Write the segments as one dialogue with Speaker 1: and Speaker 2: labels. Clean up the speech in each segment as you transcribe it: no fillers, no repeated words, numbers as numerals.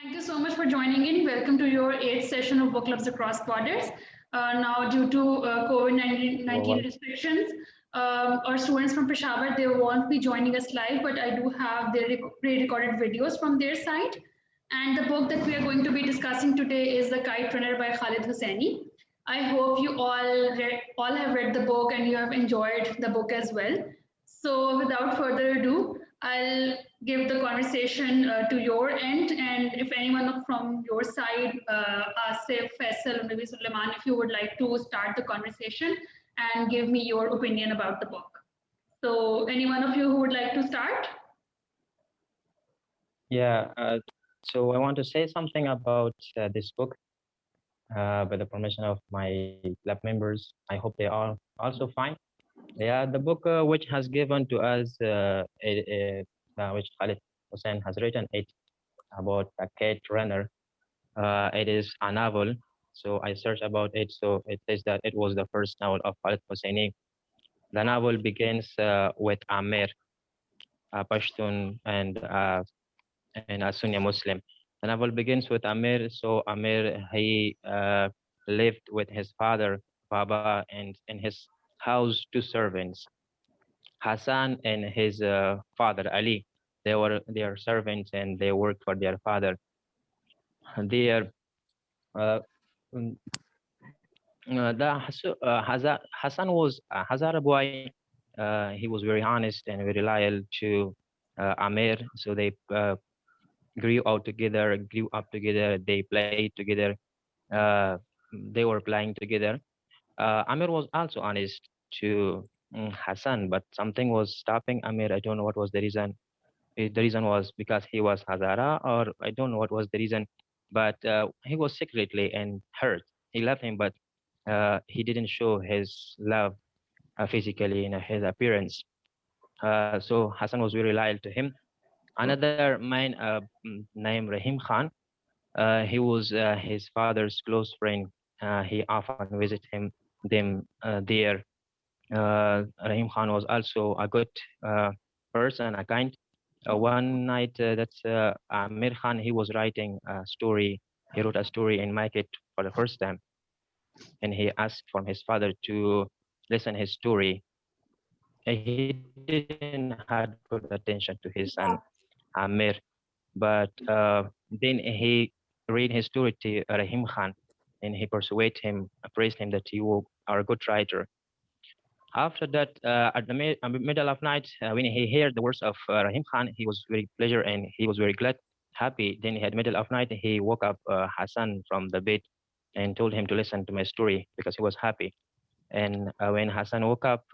Speaker 1: Thank you so much for joining in. Welcome to your eighth session of Book Clubs Across Borders. Now, due to COVID-19
Speaker 2: Well,
Speaker 1: restrictions, our students from Peshawar, they won't be joining us live, but I do have their pre-recorded videos from their side. And the book that we are going to be discussing today is The Kite Runner by Khalid Hosseini. I hope you all have read the book and you have enjoyed the book as well. So without further ado, I'll give the conversation to your end. And if anyone from your side, Asif, Faisal, or maybe Suleiman, if you would like to start the conversation and give me your opinion about the book. So any one of you who would like to start?
Speaker 2: yeah. So I want to say something about this book with the permission of my lab members. I hope they are also fine. Yeah, the book which has given to us, which Khalid Hussein has written it about a Kite Runner. It is a novel. So I searched about it. So it says that it was the first novel of Khalid Hosseini. The novel begins with Amir, a Pashtun, and a Sunni Muslim. The novel begins with Amir. So Amir, he lived with his father, Baba, and in his house, two servants, Hassan and his father, Ali. They were their servants and they worked for their father. Their uh, mm, Hassan was a Hazara boy. He was very honest and very loyal to Amir. So they grew up together. They played together. Uh, they were playing together. Amir was also honest to Hassan, but something was stopping Amir. I don't know what was the reason. The reason was because he was Hazara, or I don't know what was the reason, but he was secretly and hurt. He loved him, but he didn't show his love physically in his appearance. So Hassan was very loyal to him. Another man named Rahim Khan, he was his father's close friend. He often visited them there. Rahim Khan was also a good person, a kind. One night, Amir Khan, he was writing a story. He wrote a story in Market for the first time, and he asked from his father to listen his story. He didn't had good attention to his son Amir, but then he read his story to Rahim Khan, and he persuaded him, praised him that you are a good writer. After that, at the middle of night, when he heard the words of Rahim Khan, he was very pleasure and he was very glad, happy. Then at middle of night, he woke up Hassan from the bed and told him to listen to my story because he was happy. And when Hassan woke up,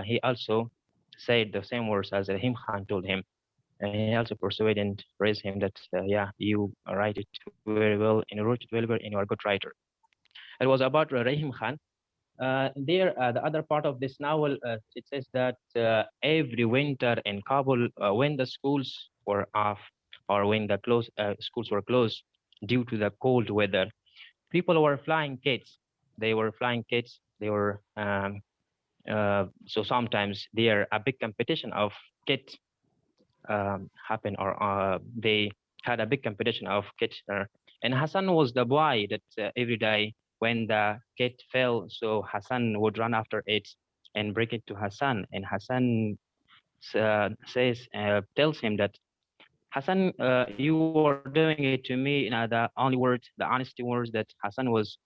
Speaker 2: he also said the same words as Rahim Khan told him. And he also persuaded and praised him that, yeah, you write it very well and you wrote it very well and you are a good writer. It was about Rahim Khan. The other part of this novel, it says that every winter in Kabul, when the schools were off or when the schools were closed due to the cold weather, people were flying kites. They were flying kites. They were so sometimes there a big competition of kit happen or they had a big competition of kit. And Hassan was the boy that every day when the kit fell, so Hassan would run after it and break it to Hassan. And Hassan tells him that Hassan, you were doing it to me. The only words, the honesty words that Hassan was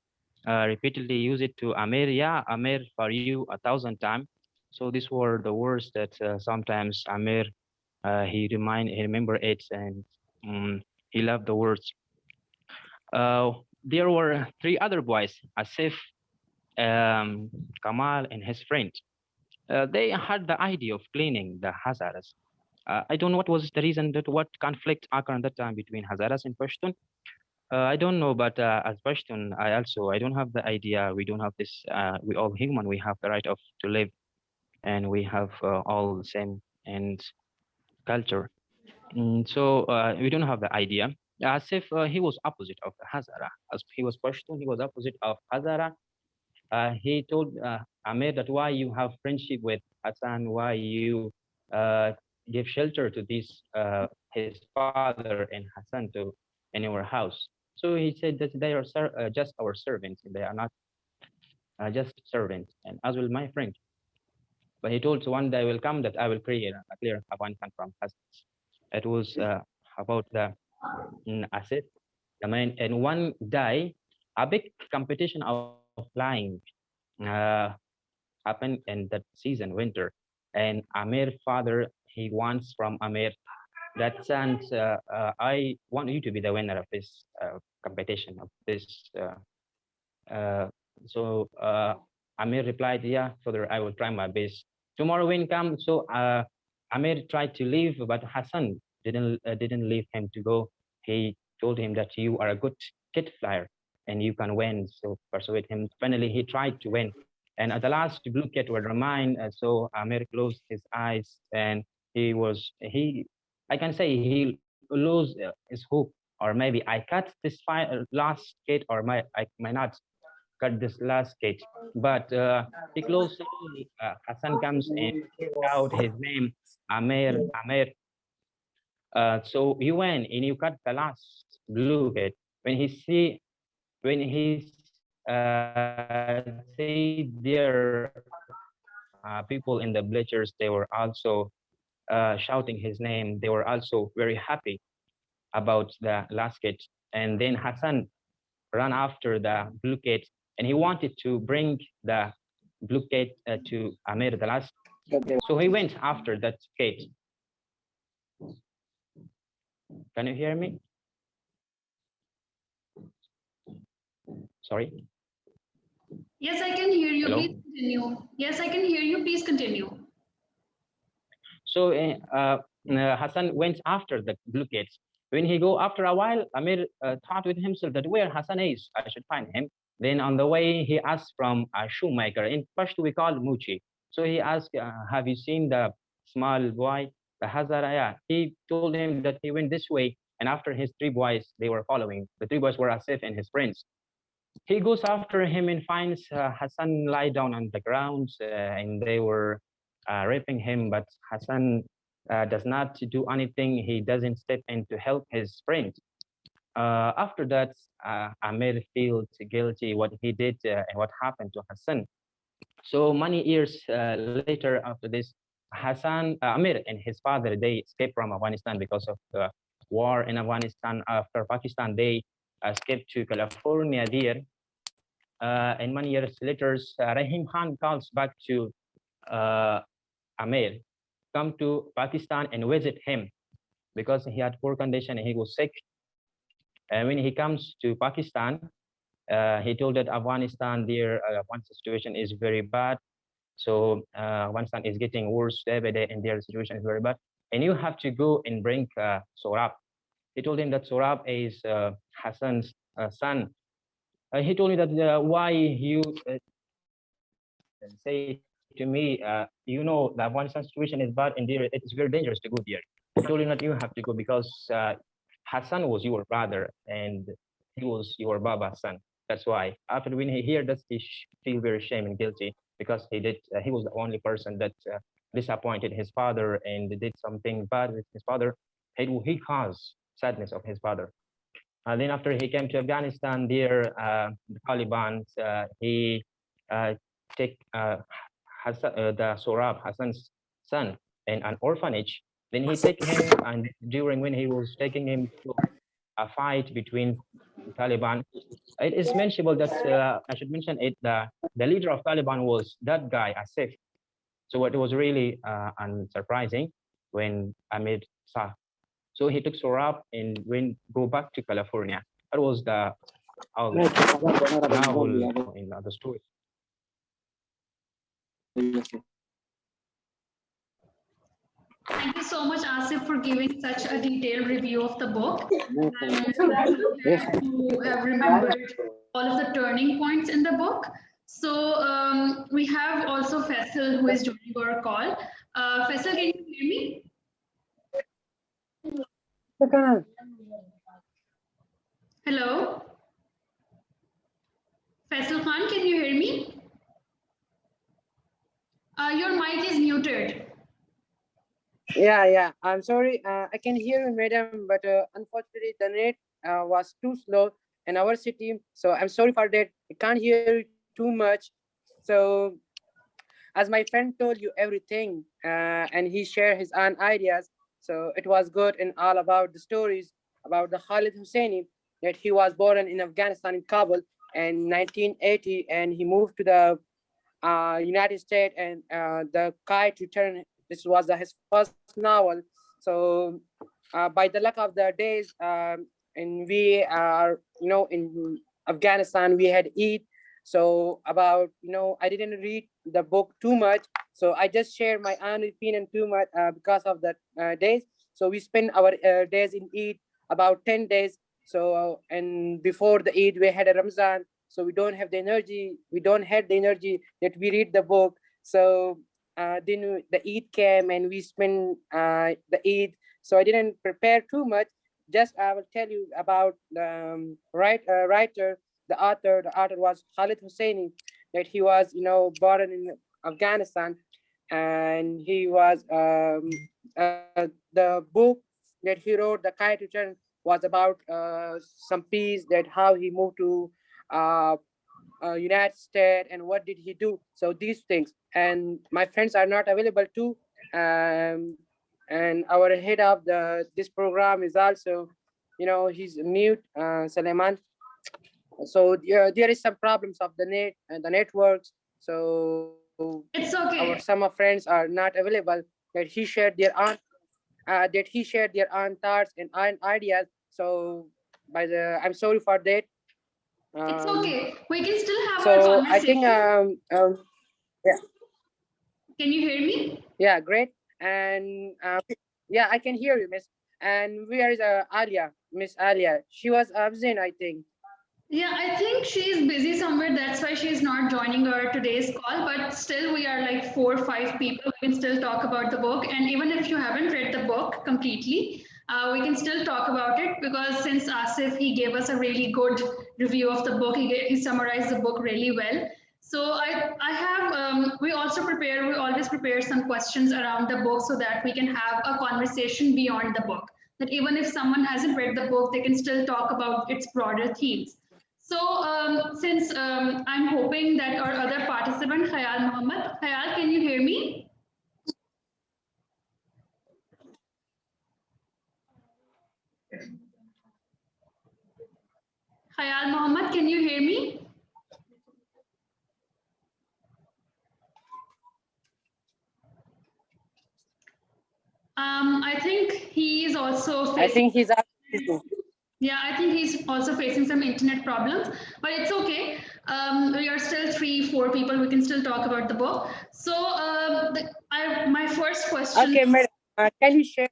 Speaker 2: repeatedly use it to Amir. Yeah, Amir for you 1,000 times. So these were the words that sometimes Amir he remember it and he loved the words. Uh, there were three other boys, Asif, Kamal, and his friend. They had the idea of cleaning the Hazaras. I don't know what was the reason that what conflict occurred at that time between Hazaras and Pashtun. I don't know, but as Pashtun, I don't have the idea. We don't have this. We all human. We have the right of to live, and we have all the same and culture. So we don't have the idea. As if he was opposite of Hazara. As he was Pashtun, he was opposite of Hazara. He told Amir that why you have friendship with Hassan, why you uh, give shelter to these his father and Hassan to in our house. So he said that they are just our servants. They are not just servants, and as well my friend. But he told one day will come that I will clear Afghanistan from Hassan. It was about the asset. I mean, and one day, a big competition of flying uh, happened in that season, winter. And Amir father, he wants from Amir that sons, I want you to be the winner of this competition of this. Uh, so Amir replied, "Yeah, father, I will try my best. Tomorrow when come." So Amir tried to leave, but Hassan didn't leave him to go. He told him that you are a good kite flyer and you can win. So persuade him. Finally, he tried to win. And at the last blue kite were mine. So Amir closed his eyes and he I can say he lose his hope, or maybe I cut this last kite, or I may not cut this last sketch. But he closed slowly. Hassan comes and out his name, Amir, Amir. So you went and you cut the last blue kit. When he see, when he see their people in the bleachers, they were also shouting his name. They were also very happy about the last kit. And then Hassan ran after the blue kit, and he wanted to bring the blue kit to Amir the last. So he went after that kit. Can you hear me? Sorry.
Speaker 1: Yes, I can hear you.
Speaker 2: Hello.
Speaker 1: Please continue. Yes, I can hear you. Please continue.
Speaker 2: So Hassan went after the blue kids. When he go after a while, Amir thought with himself that where Hassan is, I should find him. Then on the way, he asked from a shoemaker. In Pashto, we call Muchi. So he asked, have you seen the small boy, the Hazaraya? He told him that he went this way. And after his three boys, they were following. The three boys were Asif and his friends. He goes after him and finds Hassan lie down on the ground, and they were raping him. But Hassan does not do anything. He doesn't step in to help his friend. After that, Amir feels guilty what he did and what happened to Hassan. So many years later after this, Hassan, Amir and his father, they escaped from Afghanistan because of the war in Afghanistan. After Pakistan, they escaped to California there. And many years later, Rahim Khan calls back to uh, Amir, come to Pakistan and visit him because he had poor condition and he was sick. And when he comes to Pakistan, he told that Afghanistan, their one situation is very bad. So Afghanistan is getting worse every day and their situation is very bad. And you have to go and bring Sorab. He told him that Sorab is Hassan's son. He told me that why you say to me, you know, the Afghanistan situation is bad and there, it's very dangerous to go there. I told him that you have to go because Hassan was your brother and he was your Baba's son. That's why. After when he heard that, he feel very shame and guilty because he was the only person that disappointed his father and did something bad with his father. He caused sadness of his father. Then after he came to Afghanistan, there the Taliban, he uh, take the Sorab, Hassan's son, in an orphanage. Then he take him, and during when he was taking him to a fight between Taliban, it is mentionable that I should mention it. The leader of Taliban was that guy, Asif. So it was really unsurprising when Amir saw. So he took Sorab and went go back to California. That was the novel in the story.
Speaker 1: Thank you so much, Asif, for giving such a detailed review of the book. And so glad to have remembered all of the turning points in the book. So we have also Faisal who is joining our call. Faisal, can you hear me? Hello? Faisal Khan, can you hear me? Your mic is muted.
Speaker 3: Yeah. I'm sorry. I can hear you, madam, but unfortunately, the net was too slow in our city. So I'm sorry for that. I can't hear you too much. So, as my friend told you everything, and he shared his own ideas, so it was good and all about the stories about the Khalid Hosseini, that he was born in Afghanistan in Kabul in 1980, and he moved to the United States, and the Kite Return. This was his first novel. So, by the luck of the days, and we are, in Afghanistan, we had Eid. So about, I didn't read the book too much. So I just share my own opinion too much because of that days. So we spend our days in Eid about 10 days. So and before the Eid, we had a Ramzan, so we don't have the energy, we don't have the energy that we read the book. So then the Eid came and we spent the Eid. So I didn't prepare too much. Just I will tell you about the writer, the author was Khalid Hosseini, that he was, born in Afghanistan, and he was the book that he wrote, The Kite Return, was about some piece that how he moved to uh, United States and what did he do. So these things, and my friends are not available too. Um, and our head of this program is also, he's mute, Suleiman. So there is some problems of the net and the networks. So
Speaker 1: It's
Speaker 3: our some of
Speaker 1: okay.
Speaker 3: friends are not available. That he shared their own thoughts and own ideas. So I'm sorry for that.
Speaker 1: It's
Speaker 3: Um,
Speaker 1: okay. We can still have our
Speaker 3: so I think
Speaker 1: conversation.
Speaker 3: yeah,
Speaker 1: Can you hear me?
Speaker 3: yeah, great. And yeah, I can hear you, miss. And where is Alia, Miss Alia? She was absent, I think.
Speaker 1: Yeah, I think she's busy somewhere. That's why she's not joining our today's call. But still, we are like 4 or 5 people. We can still talk about the book. And even if you haven't read the book completely, we can still talk about it because since Asif, he gave us a really good review of the book. He summarized the book really well. So we also prepare, we always prepare some questions around the book so that we can have a conversation beyond the book. That even if someone hasn't read the book, they can still talk about its broader themes. So, since I'm hoping that our other participant, Khayal Mohammed, Khayal, can you hear me? Khayal Mohammed, can you hear me? I think he is also
Speaker 3: I
Speaker 1: facing.
Speaker 3: think he's absent.
Speaker 1: Yeah, I think he's also facing some internet problems, but it's okay. We are still 3, 4 people. We can still talk about the book. So, my first question.
Speaker 3: Okay, madam. Can you share?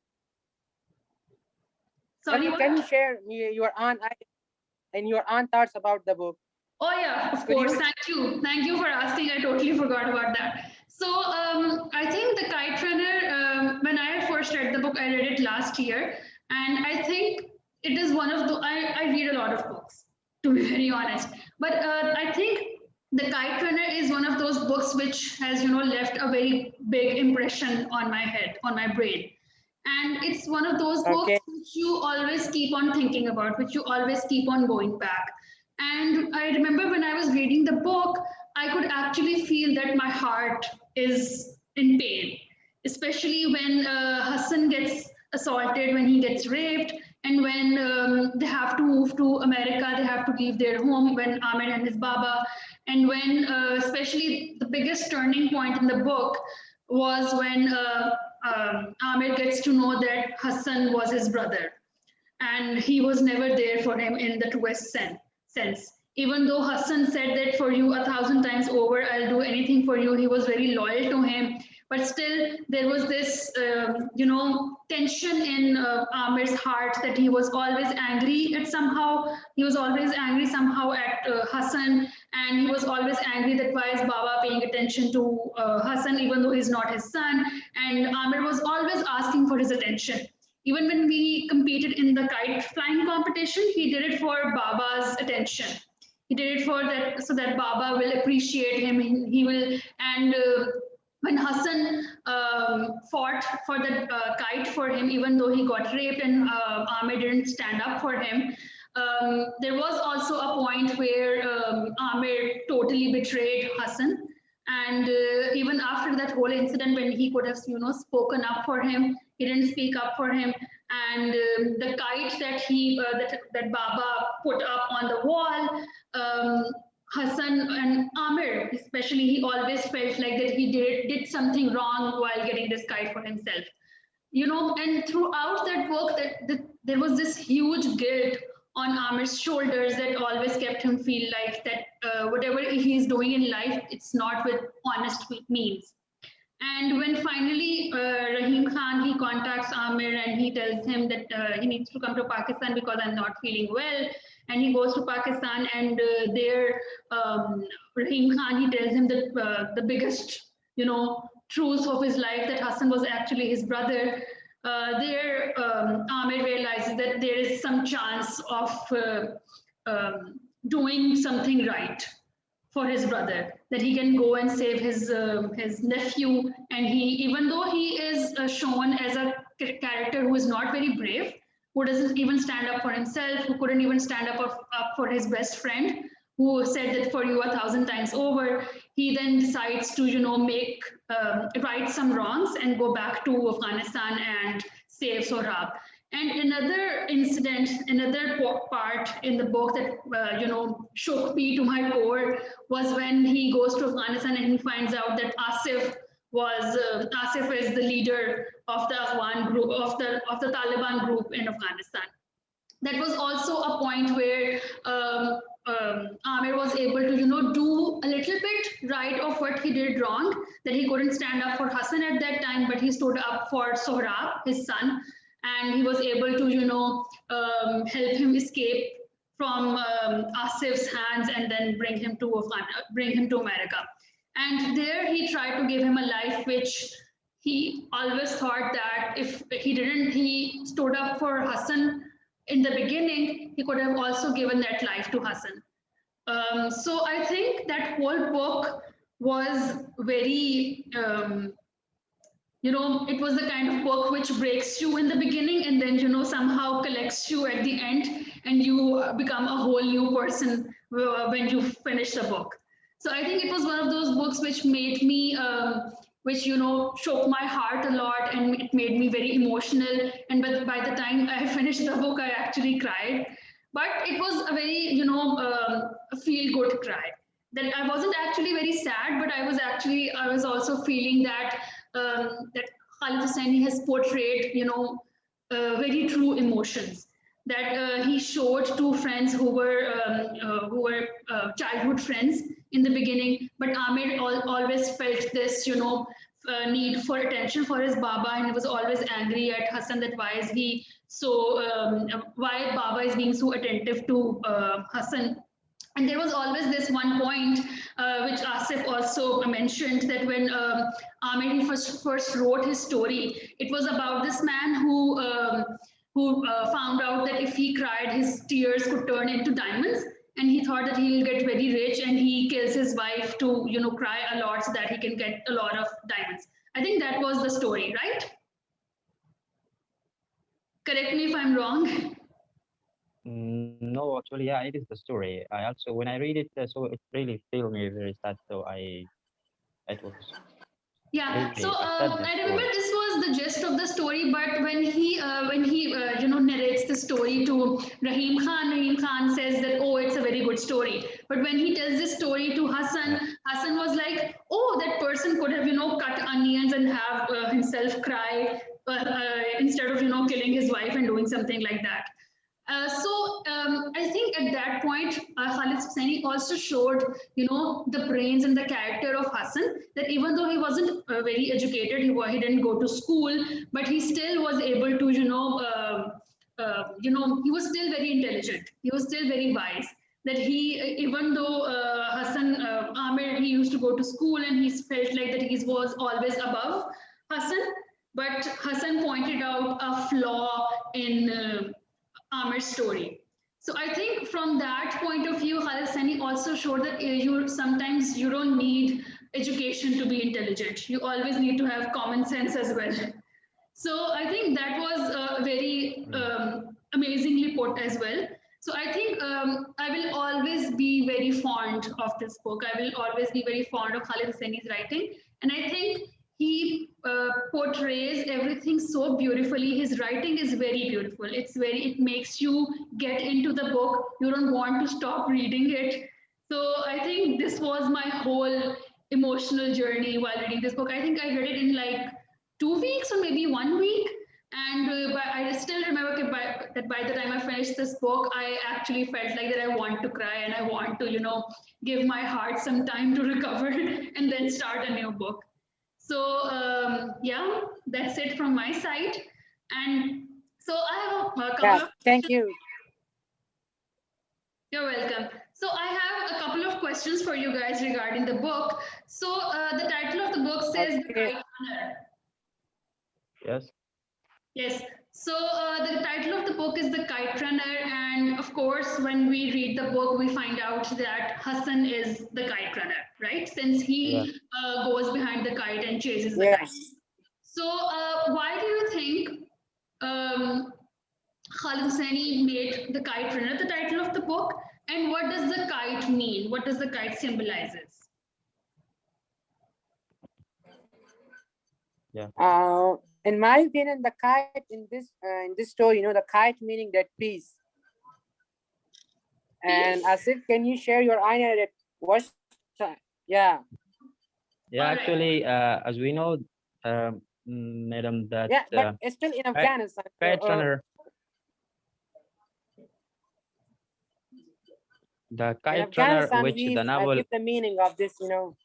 Speaker 1: Sorry,
Speaker 3: Okay, can you
Speaker 1: what?
Speaker 3: share your own ideas and your own thoughts about the book?
Speaker 1: Oh yeah, of
Speaker 3: Could
Speaker 1: course.
Speaker 3: you?
Speaker 1: Thank you for asking. I totally forgot about that. So I think the Kite Runner. When I first read the book, I read it last year, and I think it is one of the. I read a lot of books, to be very honest, but I think the Kite Runner is one of those books which has left a very big impression on my head, on my brain. And it's one of those books
Speaker 3: Okay.
Speaker 1: which you always keep on thinking about, which you always keep on going back. And I remember when I was reading the book, I could actually feel that my heart is in pain, especially when Hassan gets assaulted, when he gets raped, and when they have to move to America, they have to leave their home, when Ahmed and his Baba, and when, especially the biggest turning point in the book was when Ahmed gets to know that Hassan was his brother and he was never there for him in the truest sense. Even though Hassan said that for you 1,000 times over, I'll do anything for you, he was very loyal to him. But still, there was this, tension in Amir's heart that he was always angry at somehow. He was always angry somehow at Hassan, and he was always angry that why is Baba paying attention to Hassan even though he's not his son. And Amir was always asking for his attention. Even when we competed in the kite flying competition, he did it for Baba's attention. He did it for that so that Baba will appreciate him. He will, and when Hassan fought for the kite for him, even though he got raped and Amir didn't stand up for him. There was also a point where Amir totally betrayed Hassan, and even after that whole incident, when he could have, spoken up for him, he didn't speak up for him. And the kite that that Baba put up on the wall, Hassan and Amir, especially, he always felt like that he did something wrong while getting this kite for himself. And throughout that book, that there was this huge guilt on Amir's shoulders that always kept him feel like that whatever he's doing in life, it's not with honest means. And when finally Rahim Khan, he contacts Amir and he tells him that he needs to come to Pakistan because I'm not feeling well. And he goes to Pakistan, and there Rahim Khan, he tells him that the biggest, truth of his life, that Hassan was actually his brother. There Amir realizes that there is some chance of doing something right for his brother, that he can go and save his nephew. And he, even though he is shown as a character who is not very brave, who doesn't even stand up for himself, who couldn't even stand up for his best friend, who said that for you 1,000 times over, he then decides to make right some wrongs and go back to Afghanistan and save Sohrab. And another incident, another part in the book that shook me to my core was when he goes to Afghanistan and he finds out that Asif is the leader of the Afghan group, of the Taliban group in Afghanistan. That was also a point where Amir was able to do a little bit right of what he did wrong, that he couldn't stand up for Hassan at that time, but he stood up for Sohrab, his son, and he was able to help him escape from Asif's hands and then bring him to America. And there he tried to give him a life which he always thought that if he stood up for Hassan in the beginning, he could have also given that life to Hassan. So I think that whole book was very it was the kind of book which breaks you in the beginning and then somehow collects you at the end, and you become a whole new person when you finish the book. So I think it was one of those books which made me which shook my heart a lot, and it made me very emotional. And by the time I finished the book, I actually cried. But it was a very feel good cry. That I wasn't actually very sad, but I was also feeling that that Khalid Hosseini has portrayed very true emotions, that he showed two friends who were childhood friends in the beginning, but Amir always felt this need for attention for his Baba, and he was always angry at Hassan that why is he so why Baba is being so attentive to Hassan. And there was always this one point which Asif also mentioned, that when Amir first wrote his story, it was about this man who found out that if he cried, his tears could turn into diamonds, and he thought that he will get very rich, and he kills his wife to cry a lot so that he can get a lot of diamonds. I think that was the story, right? Correct me if I'm wrong.
Speaker 2: No, actually, yeah, it is the story. I also, when I read it, so it really feel me very sad. So it was
Speaker 1: Yeah,
Speaker 2: really
Speaker 1: so
Speaker 2: a sadness
Speaker 1: I remember
Speaker 2: story.
Speaker 1: this was the gist of the story, but when he narrates the story to Rahim Khan says that, oh, it's a very good story. But when he tells this story to
Speaker 2: Yeah.
Speaker 1: Hassan was like, oh, that person could have cut onions and have himself cry instead of killing his wife and doing something like that. I think at that point, Khalid Hosseini also showed, the brains and the character of Hassan. That even though he wasn't very educated, he didn't go to school, but he still was able to, he was still very intelligent. He was still very wise. That he, even though Amir, he used to go to school and he felt like that he was always above Hassan, but Hassan pointed out a flaw in Amir's story. So I think from that point of view, Khalid Sani also showed that you sometimes you don't need education to be intelligent. You always need to have common sense as well. So I think that was very amazingly put as well. So I think I will always be very fond of this book. I will always be very fond of Khalid Hosseini's writing. And I think he portrays everything so beautifully. His writing is very beautiful. It makes you get into the book. You don't want to stop reading it. So I think this was my whole emotional journey while reading this book. I think I read it in like 2 weeks or maybe 1 week. And I still remember that by the time I finished this book, I actually felt like that I want to cry and I want to, give my heart some time to recover and then start a new book. So yeah, that's it from my side. And so I have a couple of
Speaker 3: thank you.
Speaker 1: You're welcome. So I have a couple of questions for you guys regarding the book. So the title of the book says The Kite Runner.
Speaker 2: Yes.
Speaker 1: Yes. So the title of the book is The Kite Runner, and of course, when we read the book, we find out that Hassan is the kite runner, right? Since he goes behind the kite and chases the kite. So why do you think Khalid Hosseini made The Kite Runner the title of the book? And what does the kite mean? What does the kite symbolizes?
Speaker 2: Yeah.
Speaker 3: In my opinion, the kite in this story, the kite meaning that peace. And Asif, can you share your idea that what's
Speaker 2: Yeah, actually, as we know, madam, that
Speaker 3: but it's still in Afghanistan.
Speaker 2: Kite Runner. The Kite Runner, which the novel
Speaker 3: give the meaning of this, the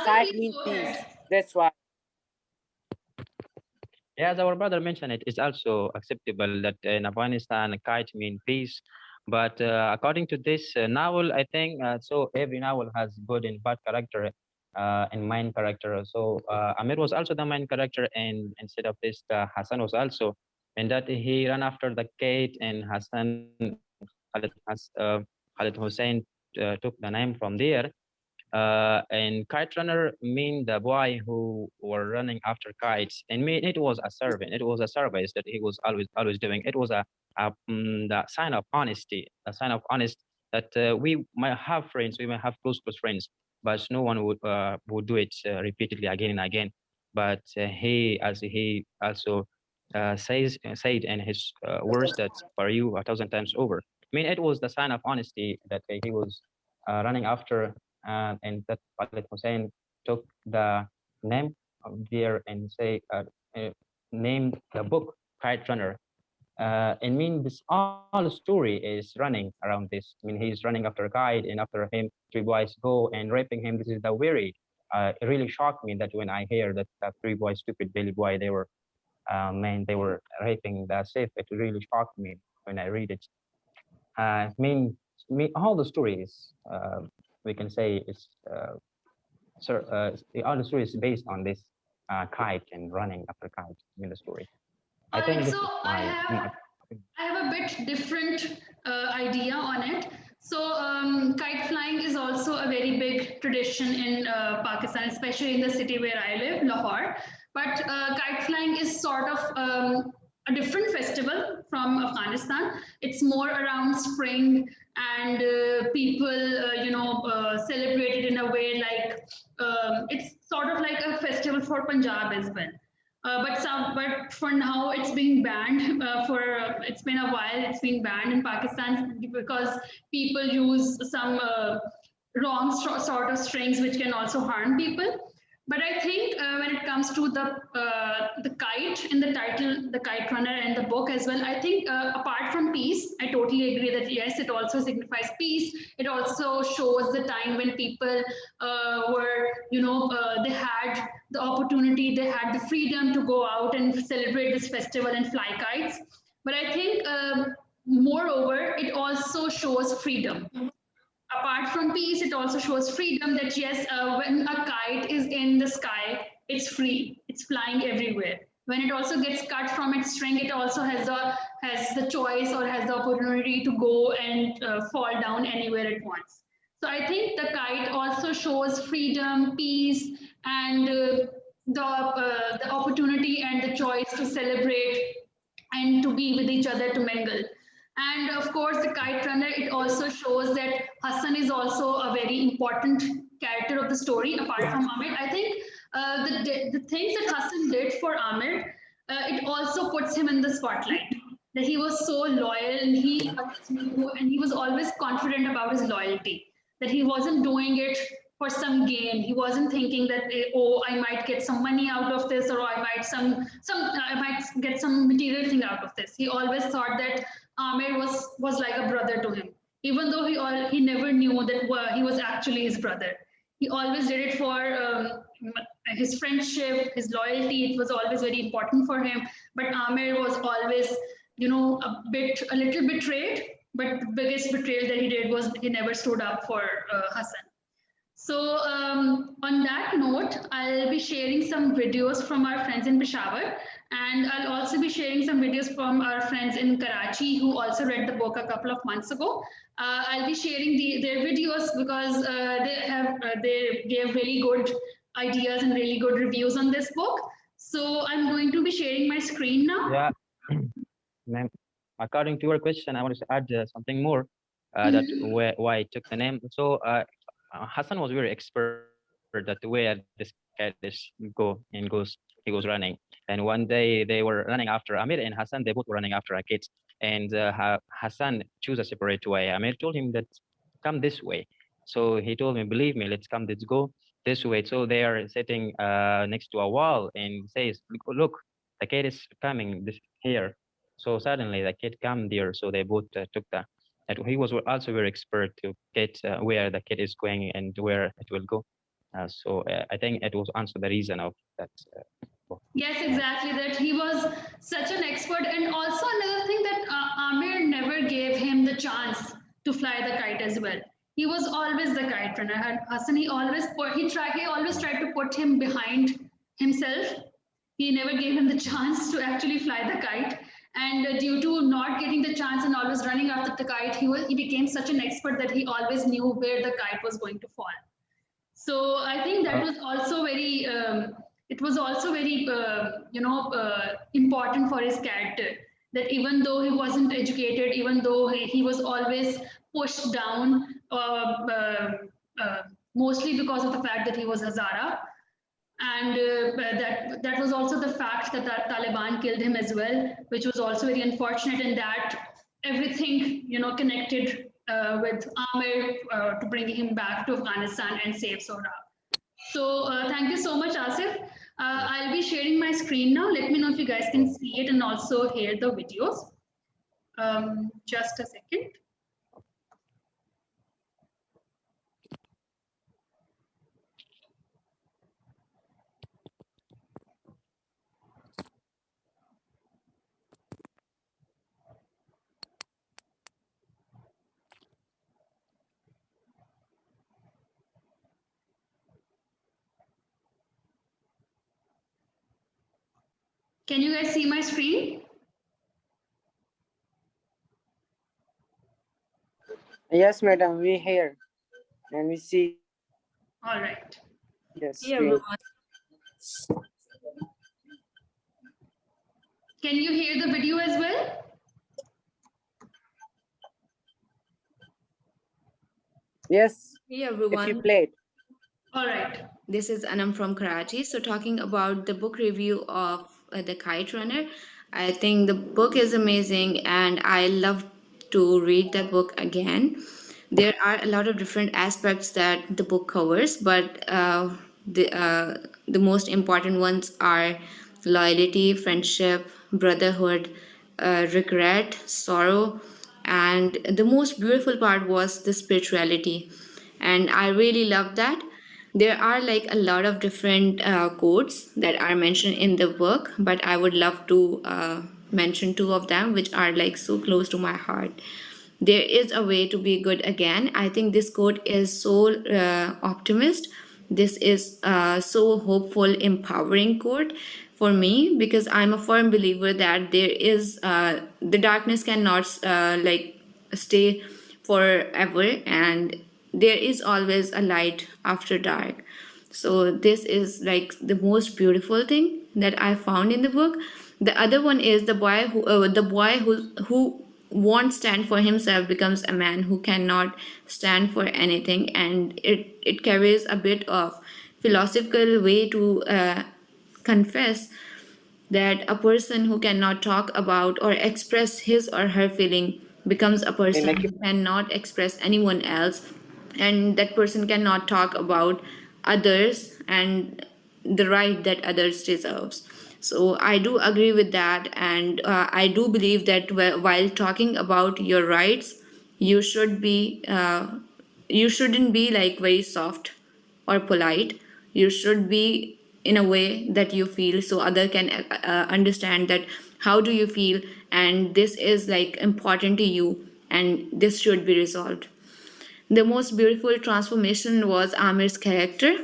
Speaker 3: kite means peace. That's why.
Speaker 2: Yeah, as our brother mentioned, it is also acceptable that in Afghanistan, kite means peace. But according to this novel, I think so every novel has good and bad character and main character. So Amir was also the main character, and instead of this, Hassan was also, and that he ran after the kite, and Hassan Khalid Hussein took the name from there. And Kite Runner mean the boy who were running after kites. And mean it was a servant. It was a service that he was always doing. It was the sign of honesty, a sign of honest that we might have friends, we might have close friends, but no one would do it repeatedly again and again. But he also said in his words that for you 1,000 times over. I mean, it was the sign of honesty that he was running after, and that Khalid Hussein took the name of there and named the book Kite Runner. I mean, this all story is running around this. I mean, he's running after a kite, and after him, three boys go and raping him. This is the very. It really shocked me that when I hear that three boys, stupid Billy boy, they were they were raping the safe. It really shocked me when I read it. I mean, all the stories we can say is all the story is based on this kite and running after kite in the story. I think this is my
Speaker 1: I have a bit different idea on it. So kite flying is also a very big tradition in Pakistan, especially in the city where I live, Lahore. But kite flying is sort of a different festival from Afghanistan. It's more around spring, and people, celebrate it in a way like it's sort of like a festival for Punjab as well. But for now it's being banned. It's been a while. It's being banned in Pakistan because people use some wrong sort of strings which can also harm people. But I think when it comes to the kite in the title, the Kite Runner, and the book as well, I think apart from peace, I totally agree that yes, it also signifies peace. It also shows the time when people were, they had the opportunity, they had the freedom to go out and celebrate this festival and fly kites. But I think, moreover, it also shows freedom. Apart from peace, it also shows freedom that yes, when a kite is in the sky, it's free, it's flying everywhere. When it also gets cut from its string, it also has the choice or has the opportunity to go and fall down anywhere it wants. So I think the kite also shows freedom, peace, and the opportunity and the choice to celebrate and to be with each other, to mingle. And of course, the Kite Runner, it also shows that Hassan is also a very important character of the story, apart from Amir. I think the things that Hassan did for Amir, it also puts him in the spotlight. That he was so loyal, and he was always confident about his loyalty. That he wasn't doing it for some gain. He wasn't thinking that oh, I might get some money out of this, or I might get some material thing out of this. He always thought that Amir was like a brother to him, even though he never knew that he was actually his brother. He always did it for his friendship, his loyalty. It was always very important for him. But Amir was always, a little betrayed. But the biggest betrayal that he did was he never stood up for Hassan. So on that note, I'll be sharing some videos from our friends in Peshawar, and I'll also be sharing some videos from our friends in Karachi who also read the book a couple of months ago. I'll be sharing their videos because they gave really good ideas and really good reviews on this book. So I'm going to be sharing my screen now.
Speaker 2: Yeah, ma'am. According to your question, I want to add something more that why I took the name. So Hassan was very expert that where this cat is he goes running. And one day they were running after Amir and Hassan. They both were running after a kid. And Hassan chose a separate way. Amir told him that come this way. So he told me, believe me, let's go this way. So they are sitting next to a wall and says, look, the kid is coming this here. So suddenly the kid come there. So they both took that. And he was also very expert to get where the kid is going and where it will go. So I think it was also the reason of that.
Speaker 1: Yes, exactly. That he was such an expert, and also another thing that Amir never gave him the chance to fly the kite as well. He was always the kite runner. Hassan, he always tried to put him behind himself. He never gave him the chance to actually fly the kite. And due to not getting the chance and always running after the kite, he became such an expert that he always knew where the kite was going to fall. So I think that was also very it was also very important for his character, that even though he wasn't educated, even though he was always pushed down, mostly because of the fact that he was Hazara, and that was also the fact that the Taliban killed him as well, which was also very unfortunate, and that everything connected with Amir to bring him back to Afghanistan and save Sohrab. So thank you so much, Asif. I'll be sharing my screen now. Let me know if you guys can see it and also hear the videos. Just a second. Can you guys see my screen?
Speaker 3: Yes, madam, we hear and we see.
Speaker 1: All right.
Speaker 3: Yes.
Speaker 4: Hey everyone.
Speaker 1: Can you hear the video as well?
Speaker 3: Yes.
Speaker 4: Hey
Speaker 3: If
Speaker 4: everyone.
Speaker 3: you played.
Speaker 1: All right.
Speaker 4: This is Anam from Karachi. So talking about the book review of The Kite Runner, I think the book is amazing and I love to read that book again. There are a lot of different aspects that the book covers, but the most important ones are loyalty, friendship, brotherhood, regret, sorrow, and the most beautiful part was the spirituality. And I really love that. There are like a lot of different quotes that are mentioned in the book, but I would love to mention two of them, which are like so close to my heart. There is a way to be good again. I think this quote is so optimist. This is so hopeful, empowering quote for me because I'm a firm believer that there is the darkness cannot like stay forever, and there is always a light after dark. So this is like the most beautiful thing that I found in the book. The other one is the boy who won't stand for himself becomes a man who cannot stand for anything, and it carries a bit of philosophical way to confess that a person who cannot talk about or express his or her feeling becomes a person who cannot express anyone else, and that person cannot talk about others and the right that others deserves. So I do agree with that, and I do believe that while talking about your rights, you should be you shouldn't be like very soft or polite. You should be in a way that you feel, so other can understand that how do you feel, and this is like important to you, and this should be resolved. The most beautiful transformation was Amir's character,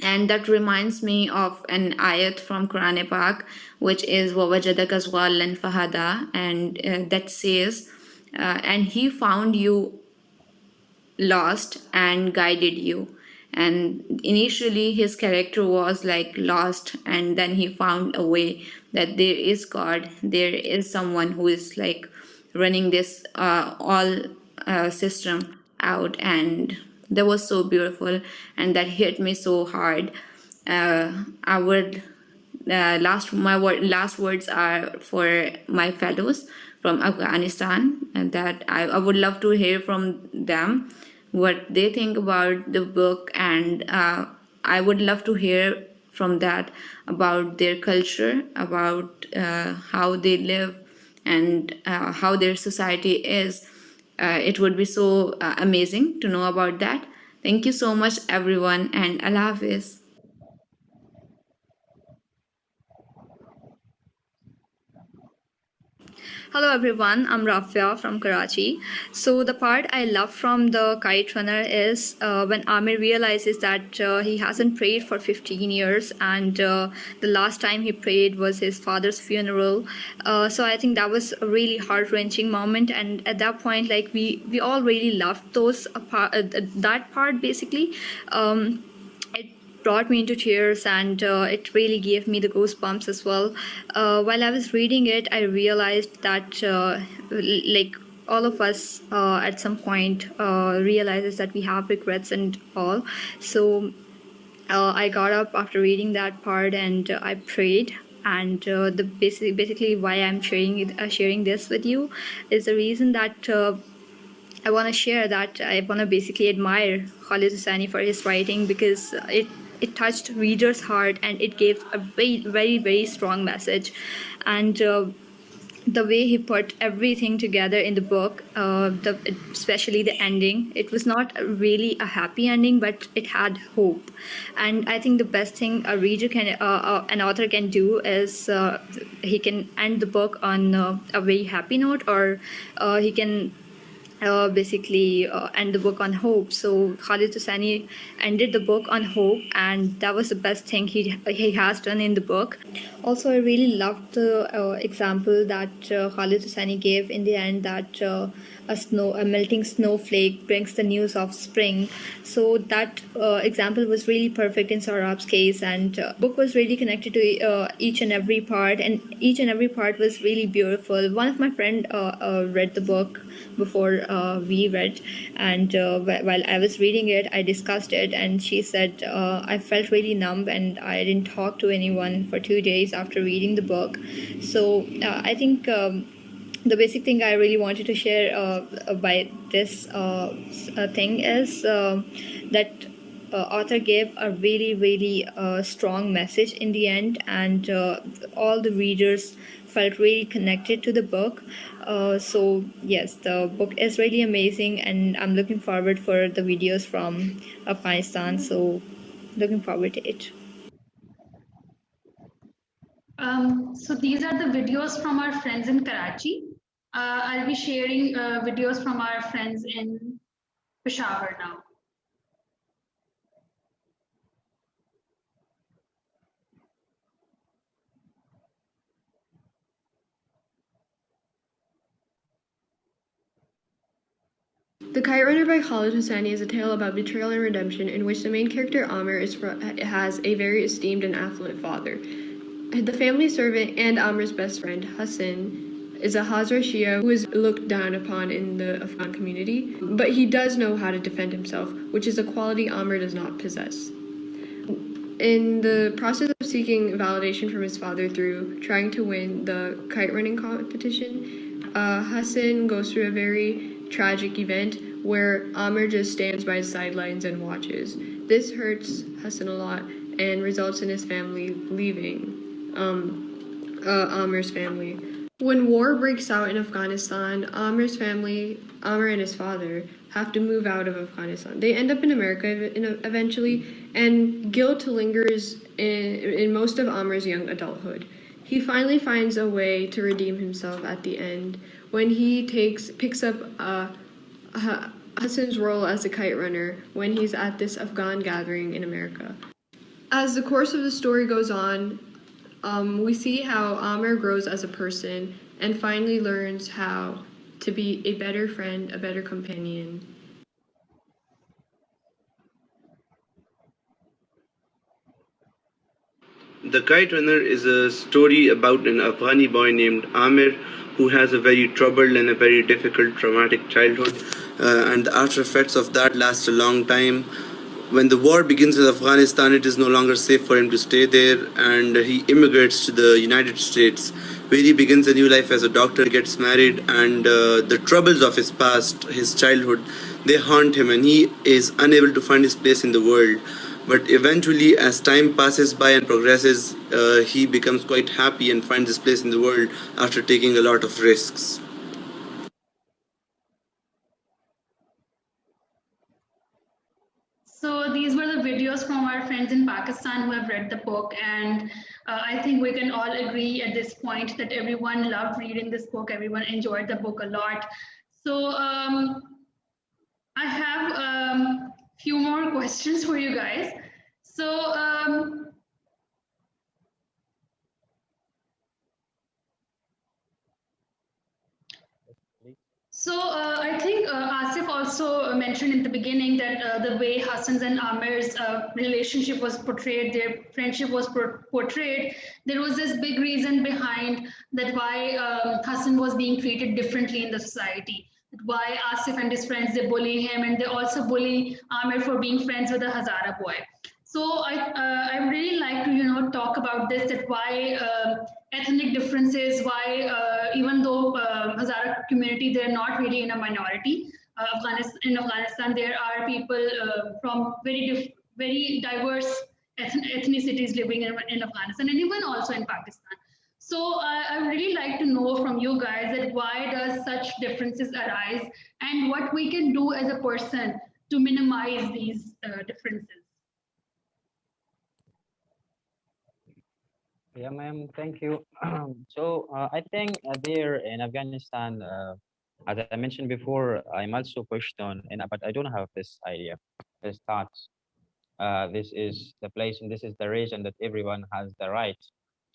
Speaker 4: and that reminds me of an ayat from Quran Pak, which is وَوَجَدَكَ ضَالًّا فَهَدَى, and that says, and he found you lost and guided you. And initially his character was like lost, and then he found a way that there is God, there is someone who is like running this all system out, and that was so beautiful, and that hit me so hard. I would last words are for my fellows from Afghanistan, and that I would love to hear from them what they think about the book, and I would love to hear from that about their culture, about how they live, and how their society is. It would be so amazing to know about that. Thank you so much, everyone, and Allah Hafiz.
Speaker 5: Hello everyone, I'm Rafia from Karachi. So the part I love from the Kite Runner is when Amir realizes that he hasn't prayed for 15 years, and the last time he prayed was his father's funeral. So I think that was a really heart-wrenching moment, and at that point, like we all really loved that part basically. It brought me into tears, and it really gave me the goosebumps as well. While I was reading it, I realized that like all of us at some point realizes that we have regrets and all. So I got up after reading that part, and I prayed. And basically why I'm sharing this with you is the reason that I want to share that I want to basically admire Khalid Hosseini for his writing, because it touched readers' heart, and it gave a very very very strong message. And the way he put everything together in the book, especially the ending, it was not really a happy ending, but it had hope. And I think the best thing a reader can, an author can do is he can end the book on a very happy note, or he can basically end the book on hope. So Khalid Hosseini ended the book on hope, and that was the best thing he has done in the book. Also, I really loved the example that Khalid Hosseini gave in the end, that a melting snowflake brings the news of spring. So that example was really perfect in Saurabh's case, and book was really connected to each and every part, and each and every part was really beautiful. One of my friend read the book before we read, and while I was reading it, I discussed it, and she said I felt really numb, and I didn't talk to anyone for 2 days after reading the book. So I think the basic thing I really wanted to share by this thing is that author gave a really really strong message in the end, and all the readers felt really connected to the book. So yes, the book is really amazing, and I'm looking forward for the videos from Afghanistan. So looking forward to it.
Speaker 1: So these are the videos from our friends in Karachi. I'll be sharing videos from our friends in Peshawar now.
Speaker 6: The Kite Runner by Khalid Hosseini is a tale about betrayal and redemption in which the main character Amr has a very esteemed and affluent father. The family servant and Amr's best friend, Hassan, is a Hazara Shia who is looked down upon in the Afghan community, but he does know how to defend himself, which is a quality Amr does not possess. In the process of seeking validation from his father through trying to win the kite running competition, Hassan goes through a very tragic event where Amr just stands by his sidelines and watches. This hurts Hassan a lot and results in his family leaving Amir's family. When war breaks out in Afghanistan, Amr and his father, have to move out of Afghanistan. They end up in America eventually, and guilt lingers in most of Amir's young adulthood. He finally finds a way to redeem himself at the end when he picks up Hassan's role as a kite runner when he's at this Afghan gathering in America. As the course of the story goes on, we see how Amr grows as a person and finally learns how to be a better friend, a better companion.
Speaker 7: The Kite Runner is a story about an Afghani boy named Amir who has a very troubled and a very difficult traumatic childhood, and the after effects of that last a long time. When the war begins in Afghanistan, it is no longer safe for him to stay there, and he immigrates to the United States, where he begins a new life as a doctor, gets married, and the troubles of his past, his childhood, they haunt him, and he is unable to find his place in the world. But eventually, as time passes by and progresses, he becomes quite happy and finds his place in the world after taking a lot of risks.
Speaker 1: So these were the videos from our friends in Pakistan who have read the book, and I think we can all agree at this point that everyone loved reading this book. Everyone enjoyed the book a lot. So I have a few more questions for you guys. So I think Asif also mentioned in the beginning that the way Hassan's and Amir's relationship was portrayed, their friendship was portrayed, there was this big reason behind that why Hassan was being treated differently in the society. Why Asif and his friends, they bully him, and they also bully Amir for being friends with a Hazara boy. So I really like to talk about this, that why ethnic differences, why even though Hazara community, they're not really in a minority. In Afghanistan, there are people from very diverse ethnicities living in Afghanistan, and even also in Pakistan. So I really like to know from you guys that why does such differences arise, and what we can do as a person to minimize these differences.
Speaker 2: Yeah, ma'am, thank you. So I think there in Afghanistan, as I mentioned before, I'm also pushed on, but I don't have this idea, this thoughts. This is the place and this is the region that everyone has the right.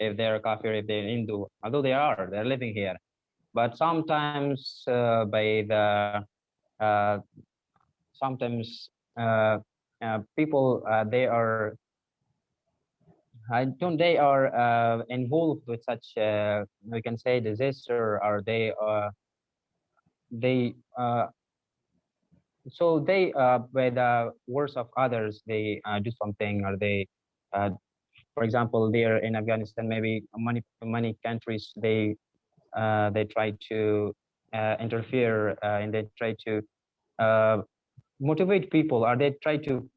Speaker 2: If they're Kafir, if they're Hindu, although they're living here. But sometimes uh, sometimes people, they are, I don't, they are involved with such, we can say, disaster, or they so they by the words of others, they do something, or they uh, for example, there in Afghanistan, maybe many countries, they try to interfere, and they try to uh, motivate people, or they try to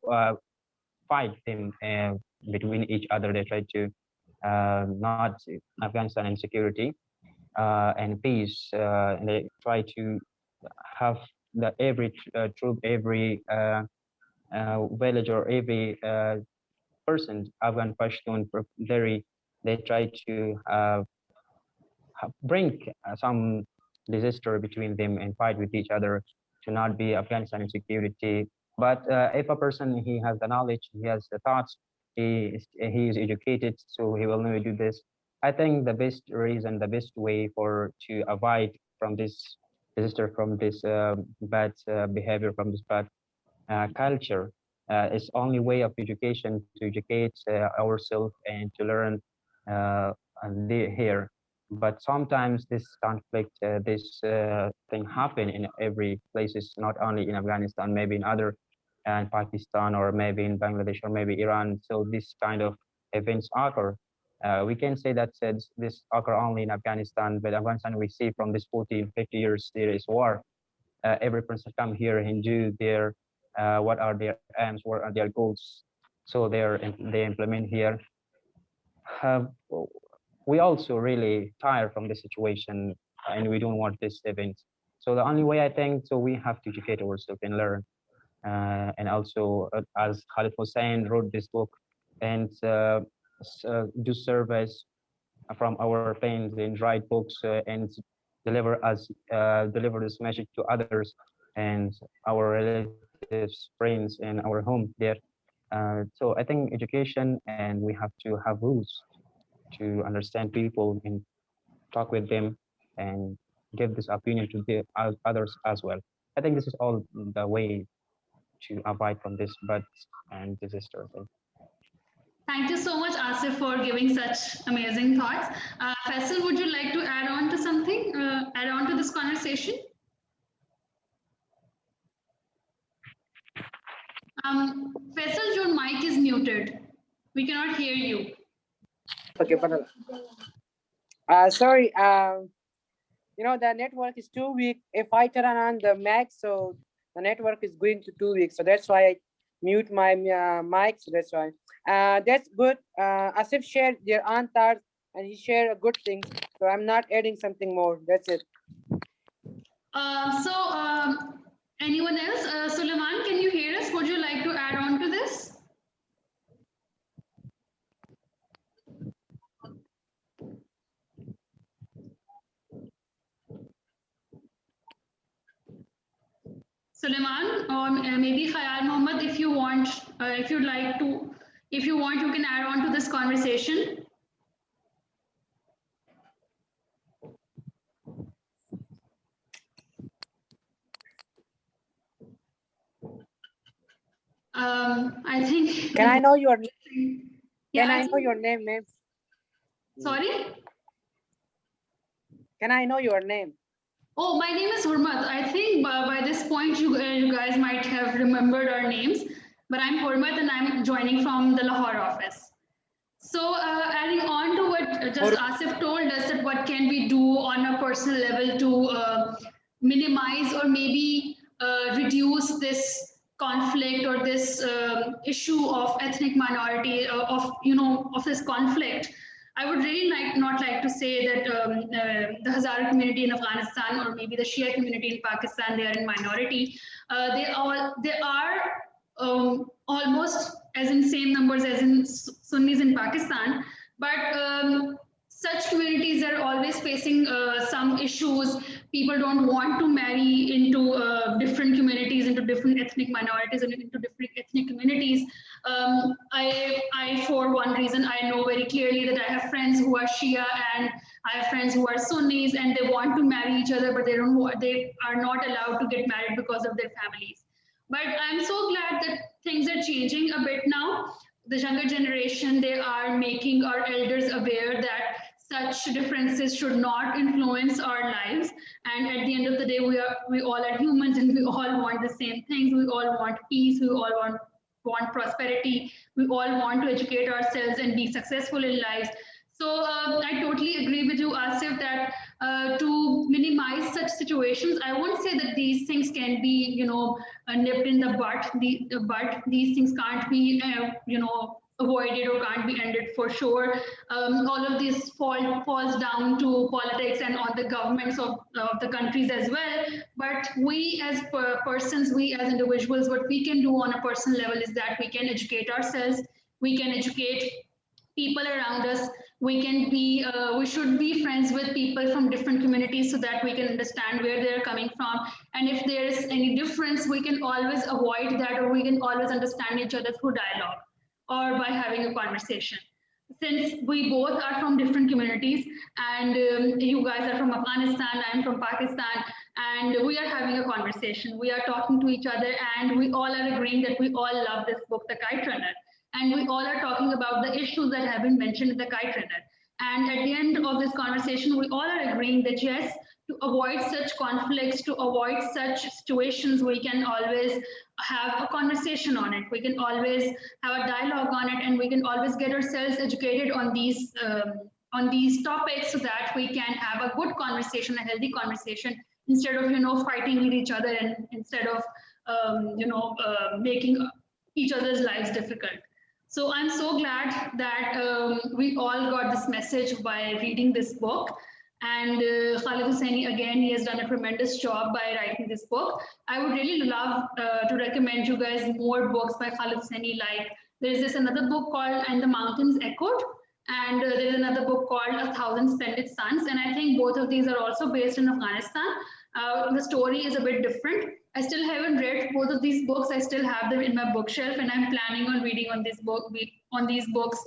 Speaker 2: fight them between each other. They try to not Afghanistan insecurity and peace. And they try to have the every troop, every village, or every person, Afghan Pashtun, they try to bring some disaster between them and fight with each other to not be Afghanistan insecurity. But if a person, he has the knowledge, he has the thoughts, he is educated, so he will never do this. I think the best reason, the best way for to avoid from this desist from this bad behavior, from this bad culture. It's only way of education to educate ourselves and to learn here. But sometimes this conflict, this thing happen in every places, not only in Afghanistan, maybe in other, in Pakistan, or maybe in Bangladesh, or maybe Iran. So this kind of events occur. We can say that this occur only in Afghanistan, but Afghanistan we see from this 40, 50 years there is war. Every person come here and do their what are their aims, what are their goals. So they implement here. Uh, we also really tired from the situation, and we don't want this event. So the only way I think so we have to educate ourselves and learn, and also as Khalid Hussein wrote this book, and do surveys from our pens and write books and deliver this message to others and our relatives, friends, and our home there. So I think education, and we have to have rules to understand people and talk with them and give this opinion to the others as well. I think this is all the way to avoid from this bad and disaster thing.
Speaker 1: Thank you so much, Asif, for giving such amazing thoughts. Faisal, would you like to add on to something, add on to this conversation? Faisal, your mic is muted. We cannot hear you.
Speaker 3: Okay, sorry. You know, the network is too weak. If I turn on the mic, so the network is going to 2 weeks. So that's why I mute my mic. So that's why. That's good. Asif shared their answers and he shared a good thing. So I'm not adding something more. That's it.
Speaker 1: Anyone else? Suleiman, can you hear us? Would you like to add on to this? Suleiman, or maybe Khayal Mohammed, if you want, if you'd like to, if you want, you can add on to this conversation. I think.
Speaker 3: Can I know your name?
Speaker 1: Yeah,
Speaker 3: Can I know your name, ma'am?
Speaker 1: Sorry?
Speaker 3: Can I know your name?
Speaker 1: Oh, my name is Hurmat. I think by this point, you guys might have remembered our names, but I'm Hurmat and I'm joining from the Lahore office. So adding on to what just Asif told us, that what can we do on a personal level to minimize or maybe reduce this conflict or this issue of ethnic minority, of this conflict. I would really not like to say that the Hazara community in Afghanistan or maybe the Shia community in Pakistan, they are in minority. They are almost as in same numbers as in Sunnis in Pakistan, but such communities are always facing some issues. People don't want to marry into different communities, into different ethnic minorities, and into different ethnic communities. I, for one reason, I know very clearly that I have friends who are Shia and I have friends who are Sunnis, and they want to marry each other, but they are not allowed to get married because of their families. But I'm so glad that things are changing a bit now. The younger generation, they are making our elders aware that such differences should not influence our lives. And at the end of the day, we all are humans and we all want the same things. We all want peace. We all want prosperity. We all want to educate ourselves and be successful in life. So I totally agree with you, Asif, that to minimize such situations, I won't say that these things can be, nipped in the bud. But these things can't be, avoided or can't be ended for sure. All of this falls down to politics and on the governments of the countries as well. But we as persons, we as individuals, what we can do on a personal level is that we can educate ourselves. We can educate people around us. We should be friends with people from different communities so that we can understand where they're coming from. And if there is any difference, we can always avoid that, or we can always understand each other through dialogue or by having a conversation. since we both are from different communities, and you guys are from Afghanistan, I'm from Pakistan, and we are having a conversation. We are talking to each other, and we all are agreeing that we all love this book, The Kite Runner. And we all are talking about the issues that have been mentioned in The Kite Runner. And at the end of this conversation, we all are agreeing that yes, to avoid such conflicts, to avoid such situations, we can always have a conversation on it. We can always have a dialogue on it, and we can always get ourselves educated on these topics so that we can have a good conversation, a healthy conversation, instead of fighting with each other, and instead of making each other's lives difficult. So I'm so glad that we all got this message by reading this book. And Khalid Hussaini, again, he has done a tremendous job by writing this book. I would really love to recommend you guys more books by Khalid Hussaini. Like there's this another book called And the Mountains Echoed, and there's another book called A Thousand Splendid Suns. And I think both of these are also based in Afghanistan. The story is a bit different. I still haven't read both of these books. I still have them in my bookshelf, and I'm planning on reading on these books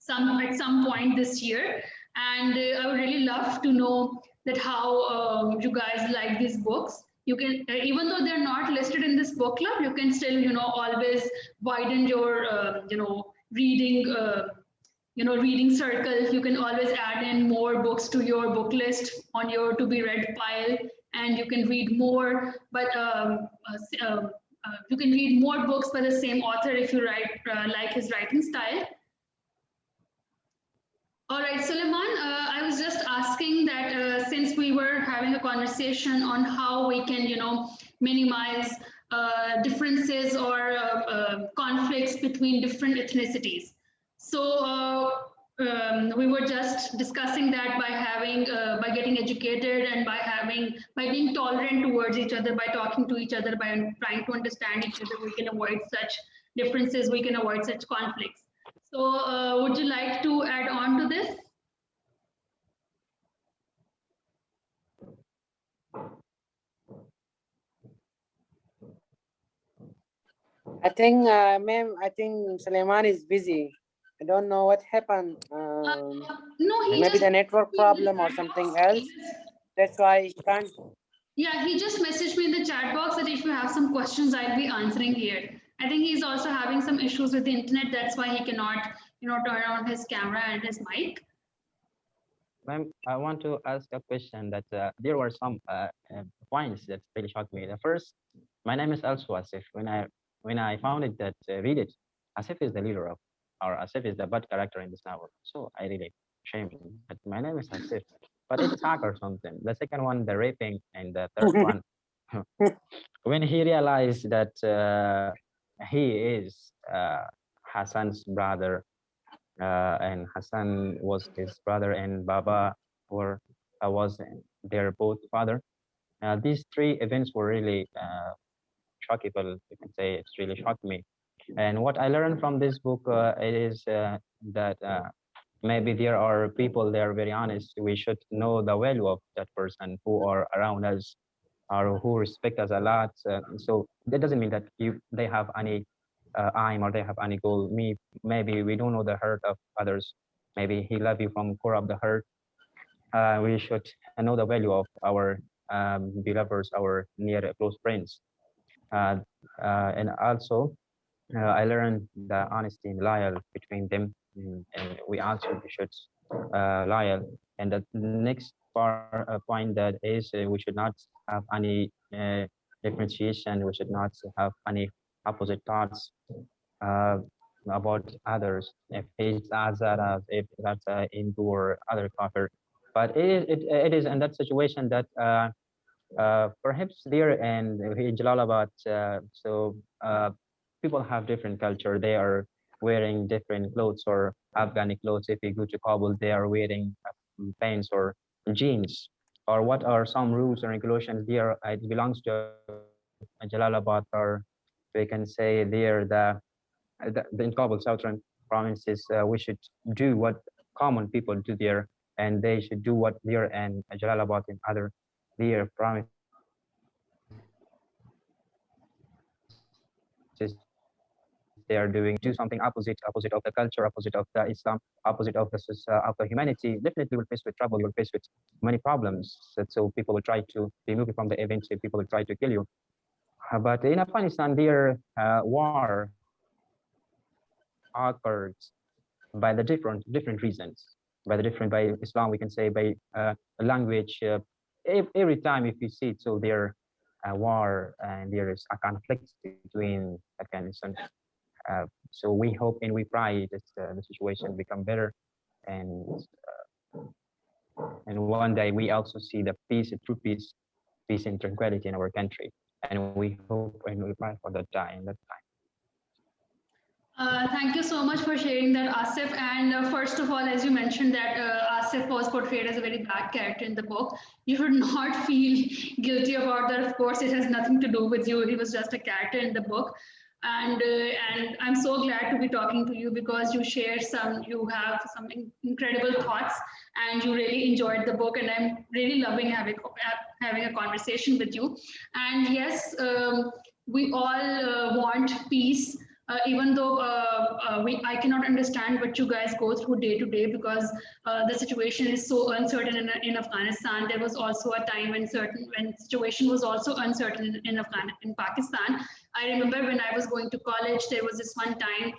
Speaker 1: at some point this year. And I would really love to know that how you guys like these books. You can, even though they're not listed in this book club, you can still, always widen your, reading. Reading circle. You can always add in more books to your book list on your to be read pile, and you can read more. But you can read more books by the same author if you like his writing style. All right, Suleiman, I was just asking that since we were having a conversation on how we can, minimize differences or conflicts between different ethnicities. So we were just discussing that by getting educated, and by being tolerant towards each other, by talking to each other, by trying to understand each other, we can avoid such differences, we can avoid such conflicts. So would you like to add on to this?
Speaker 3: I think, ma'am, I think Suleiman is busy. I don't know what happened.
Speaker 1: No,
Speaker 3: maybe the network problem or something else. That's why he can't.
Speaker 1: Yeah, he just messaged me in the chat box that if you have some questions, I'll be answering here. I think he's also having some issues with the internet. That's why he cannot, turn on his camera and his mic.
Speaker 2: Ma'am, I want to ask a question that there were some points that really shocked me. The first, my name is also Asif. When I found it that read it, Asif is the leader of, or Asif is the bad character in this novel. So I really shame that my name is Asif, but it's Haq or something. The second one, the raping, and the third one, when he realized that he is Hassan's brother, and Hassan was his brother, and Baba was their both father. These three events were really shockable. You can say it's really shocked me. And what I learned from this book is that maybe there are people they are very honest. We should know the value of that person who are around us or who respect us a lot. So that doesn't mean that they have any aim or they have any goal. Maybe we don't know the hurt of others. Maybe he love you from core of the heart. We should know the value of our beloveds, our near close friends. And also, I learned the honesty and loyal between them, and we also should loyal. And the next point that is we should not have any differentiation. We should not have any opposite thoughts uh, about others. If he's Azara, if that's Hindu or other kafir. But it is in that situation that perhaps there in Jalalabad, so people have different culture. They are wearing different clothes or Afghani clothes. If you go to Kabul, they are wearing pants or jeans. Or what are some rules and regulations there? It belongs to Jalalabad, or we can say there in Kabul, southern provinces. We should do what common people do there, and they should do what there in Jalalabad and other their promises there. So we should
Speaker 8: they are do something opposite of the culture, opposite of the Islam, opposite of the humanity, definitely will face with trouble. You'll face with many problems. So people will try to remove you from the event. So people will try to kill you. But in Afghanistan, their war occurred by the different reasons, by Islam, we can say, by language. Every time if you see it, so there war and there is a conflict between Afghanistan. So we hope and we pray that the situation become better, and one day we also see the peace, true peace and tranquility in our country. And we hope and we pray for that time.
Speaker 1: Thank you so much for sharing that, Asif. And first of all, as you mentioned that Asif was portrayed as a very bad character in the book, you should not feel guilty about that. Of course, it has nothing to do with you. He was just a character in the book. And I'm so glad to be talking to you because you have some incredible thoughts, and you really enjoyed the book. And I'm really loving having a conversation with you. And yes, we all want peace. Even though I cannot understand what you guys go through day to day, because the situation is so uncertain in Afghanistan. There was also a time when situation was also uncertain in Pakistan. I remember when I was going to college, there was this one time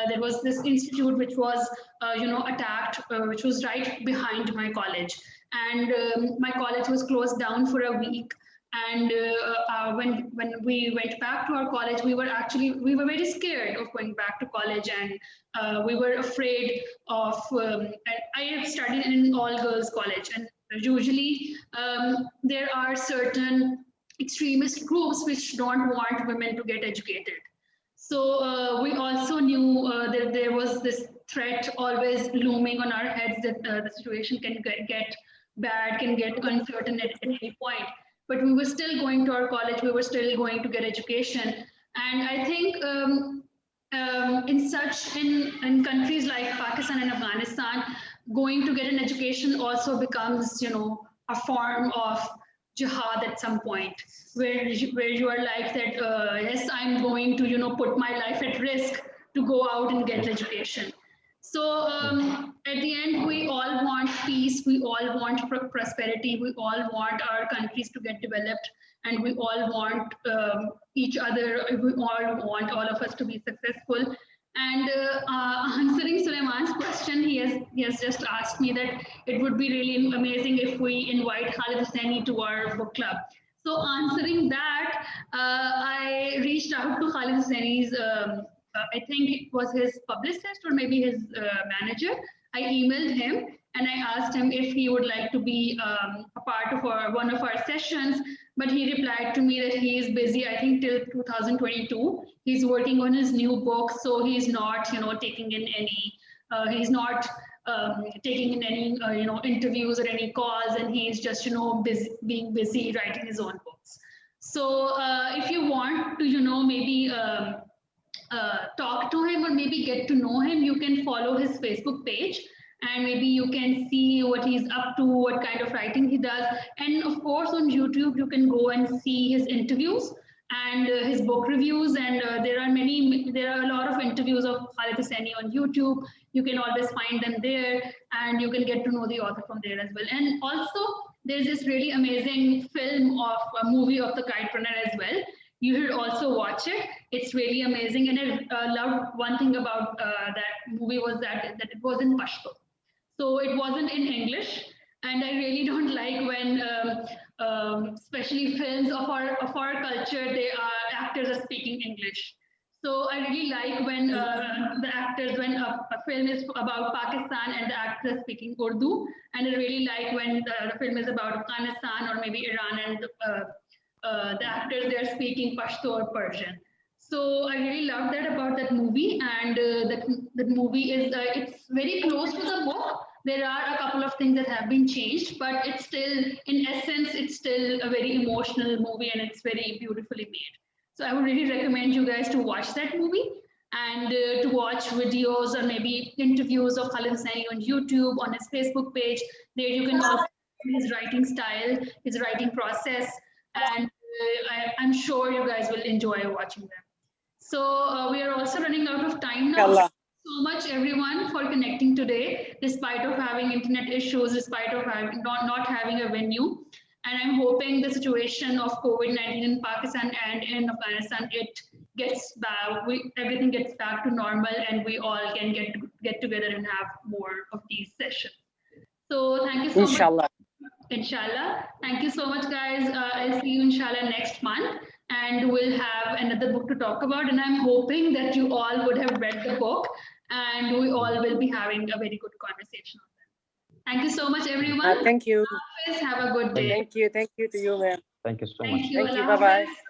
Speaker 1: there was this institute which was attacked, which was right behind my college, and my college was closed down for a week. And when we went back to our college, we were very scared of going back to college, and we were afraid of. And I have studied in an all-girls college, and usually there are certain extremist groups which don't want women to get educated. So we also knew that there was this threat always looming on our heads that the situation can get bad, can get uncertain at any point. But we were still going to our college, we were still going to get education. And I think in countries like Pakistan and Afghanistan, going to get an education also becomes, a form of jihad at some point, where you are like that, yes, I'm going to, put my life at risk to go out and get education. So at the end, we all want peace, we all want prosperity, we all want our countries to get developed, and we all want each other, we all want all of us to be successful. And answering Sulaiman's question, he has just asked me that it would be really amazing if we invite Khalid Hosseini to our book club. So answering that, I reached out to Khalid Hosseini's I think it was his publicist or maybe his manager. I emailed him and I asked him if he would like to be a part of one of our sessions, but he replied to me that he is busy, I think, till 2022. He's working on his new book, so he's not, taking in any, taking in any, interviews or any calls, and he's just, being busy writing his own books. So if you want to, maybe talk to him or maybe get to know him, you can follow his Facebook page, and maybe you can see what he's up to, what kind of writing he does. And of course, on YouTube, you can go and see his interviews and his book reviews. And there are a lot of interviews of Khalid Hosseini on YouTube. You can always find them there, and you can get to know the author from there as well. And also, there's this really amazing film of a movie of the Kite Runner as well. You should also watch it. It's really amazing. And I loved one thing about that movie was that it was in Pashto. So it wasn't in English. And I really don't like when, especially films of our culture, actors are speaking English. So I really like when when a film is about Pakistan and the actors are speaking Urdu. And I really like when the film is about Afghanistan or maybe Iran and the actors, they're speaking Pashto or Persian. So I really love that about that movie, and that movie is it's very close to the book. There are a couple of things that have been changed, but it's still, in essence, it's still a very emotional movie, and it's very beautifully made. So I would really recommend you guys to watch that movie and to watch videos or maybe interviews of Khalid Hosseini on YouTube, on his Facebook page. There you can also see his writing style, his writing process, and I'm sure you guys will enjoy watching them. So we are also running out of time now.
Speaker 3: Inshallah.
Speaker 1: So much everyone for connecting today, despite of having internet issues, despite of having, not having a venue. And I'm hoping the situation of COVID-19 in Pakistan and in Afghanistan, it gets back, everything gets back to normal, and we all can get together and have more of these sessions. So thank you so
Speaker 3: Inshallah.
Speaker 1: much. Inshallah. Thank you so much, guys. I'll see you inshallah next month, and we'll have another book to talk about. And I'm hoping that you all would have read the book, and we all will be having a very good conversation on that. Thank you so much, everyone.
Speaker 3: Thank you.
Speaker 1: Have a good day.
Speaker 3: Thank you to you, ma'am.
Speaker 8: Thank you so much.
Speaker 1: Thank you.
Speaker 3: Thank you.
Speaker 1: Allah
Speaker 3: Bye-bye.
Speaker 1: Hafiz.